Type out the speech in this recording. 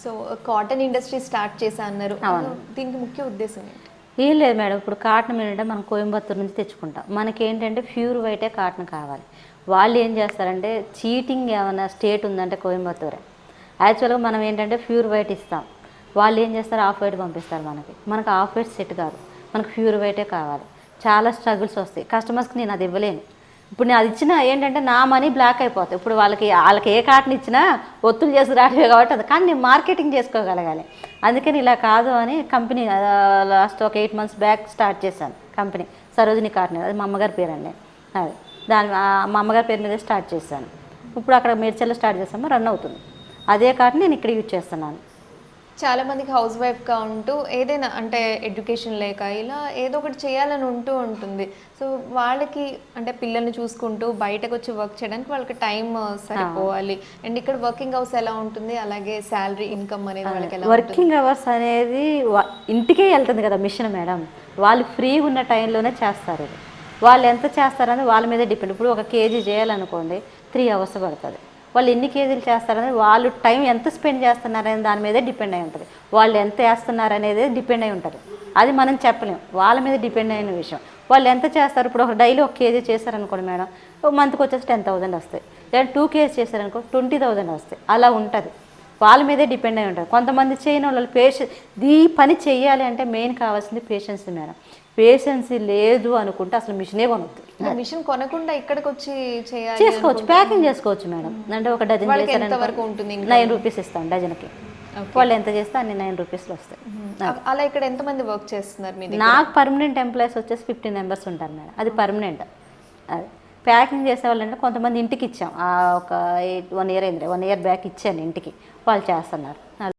So cotton industry start చేశా అన్నారు. అవును. దీనికి ముఖ్య ఉద్దేశం ఏంటి? ఏం లేదు మేడం, ఇప్పుడు కాటన్ ఏంటంటే మనం కోయంబత్తూరు నుంచి తెచ్చుకుంటాం. మనకేంటంటే ప్యూర్ వైటే కాటన్ కావాలి. వాళ్ళు ఏం చేస్తారంటే చీటింగ్ ఏమైనా స్టేట్ ఉందంటే కోయంబత్తూరే. యాక్చువల్గా మనం ఏంటంటే ప్యూర్ వైట్ ఇస్తాం, వాళ్ళు ఏం చేస్తారు ఆఫ్ వైట్ పంపిస్తారు. మనకు ఆఫ్ వైట్ సెట్ కాదు, మనకు ప్యూర్ వైటే కావాలి. చాలా స్ట్రగుల్స్ వస్తాయి కస్టమర్స్కి, నేను అది ఇవ్వలేను. ఇప్పుడు నేను అది ఇచ్చినా ఏంటంటే నా మనీ బ్లాక్ అయిపోతాయి. ఇప్పుడు వాళ్ళకి ఏ కాటన్ ఇచ్చినా ఒత్తులు చేసి రావే కాబట్టి అది, కానీ నేను మార్కెటింగ్ చేసుకోగలగాలి. అందుకని ఇలా కాదు అని కంపెనీ లాస్ట్ ఒక 8 months బ్యాక్ స్టార్ట్ చేశాను కంపెనీ, సరోజిని కాటన్. అది మా అమ్మగారి పేరండి. అది మా అమ్మగారి పేరు మీద స్టార్ట్ చేశాను. ఇప్పుడు అక్కడ మేడ్చల్లో స్టార్ట్ చేస్తాము, రన్ అవుతుంది. అదే కాటన్ నేను ఇక్కడ యూజ్ చేస్తున్నాను. చాలా మందికి హౌస్ వైఫ్గా ఉంటూ ఏదైనా అంటే ఎడ్యుకేషన్ లేక ఇలా ఏదో ఒకటి చేయాలని ఉంటుంది. సో వాళ్ళకి అంటే పిల్లల్ని చూసుకుంటూ బయటకు వచ్చి వర్క్ చేయడానికి వాళ్ళకి టైం సరిపోవాలి. అండ్ ఇక్కడ వర్కింగ్ అవర్స్ ఎలా ఉంటుంది, అలాగే శాలరీ ఇన్కమ్ అనేది వాళ్ళకి ఎలా? వర్కింగ్ అవర్స్ అనేది ఇంటికే వెళ్తుంది కదా మిషన్ మేడం, వాళ్ళు ఫ్రీగా ఉన్న టైంలోనే చేస్తారు. ఇది వాళ్ళు ఎంత చేస్తారని వాళ్ళ మీదే డిపెండ్. ఇప్పుడు ఒక కేజీ చేయాలనుకోండి 3 hours పడుతుంది. వాళ్ళు ఎన్ని కేజీలు చేస్తారనేది, వాళ్ళు టైం ఎంత స్పెండ్ చేస్తున్నారనే దాని మీదే డిపెండ్ అయి ఉంటుంది. వాళ్ళు ఎంత వేస్తున్నారనేది డిపెండ్ అయి ఉంటుంది. అది మనం చెప్పలేం, వాళ్ళ మీద డిపెండ్ అయిన విషయం. వాళ్ళు ఎంత చేస్తారు, ఇప్పుడు ఒక డైలీ 1 kg చేశారనుకోండి మేడం, ఒక మంత్కి వచ్చేసి 10,000 వస్తాయి. లేదా 2 kg చేశారనుకో 20,000 వస్తాయి. అలా ఉంటుంది, వాళ్ళ మీదే డిపెండ్ అయి ఉంటుంది. కొంతమంది చేయని వాళ్ళు ఈ పని చేయాలి అంటే మెయిన్ కావాల్సింది పేషెన్స్ మేడం. పేషెన్సీ లేదు అనుకుంటే అసలు మిషనే కొనొద్దు. మిషన్ కొనకుండా ఇక్కడికి వచ్చి చేసుకోవచ్చు, ప్యాకింగ్ చేసుకోవచ్చు మేడం. అంటే ఒక డజన్ చేశారనుకో 9 rupees ఇస్తాం డజన్కి. వాళ్ళు ఎంత చేస్తే అన్ని 9 rupeesలో వస్తాయి. అలా ఇక్కడ ఎంతమంది వర్క్ చేస్తున్నారు మీ దగ్గర? నాకు పర్మనెంట్ ఎంప్లాయీస్ వచ్చేసి 15 members ఉంటారు మేడం. అది పర్మనెంట్. అది ప్యాకింగ్ చేసే వాళ్ళంటే కొంతమంది ఇంటికి ఇచ్చాం. ఒక 1 year అయింది, 1 year బ్యాక్ ఇచ్చాను ఇంటికి, వాళ్ళు చేస్తున్నారు.